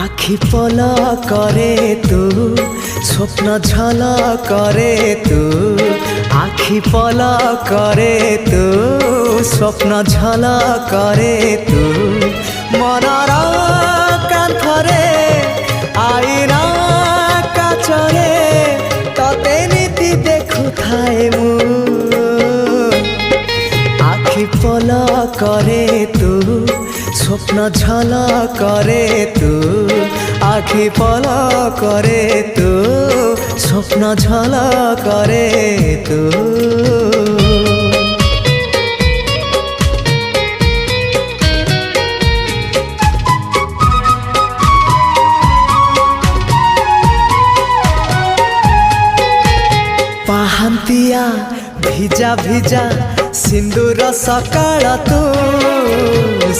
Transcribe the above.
আখি পলা করে তু স্বপ্ন ঝলা করে তু আখি পলা করে তু স্বপ্ন ঝলা করে তু মনর কান্থরে আইনা কাচরে ততে নীতি দেখুথাए মু আখি পলা করে তু স্বপ্ন ঝলা করে তু আখি পলা করে তু স্বপ্ন ঝলা করে তু ପାହାନ୍ତିଆ ଭିଜା ଭିଜା ସିନ୍ଦୁର ସକାଳ ତୁ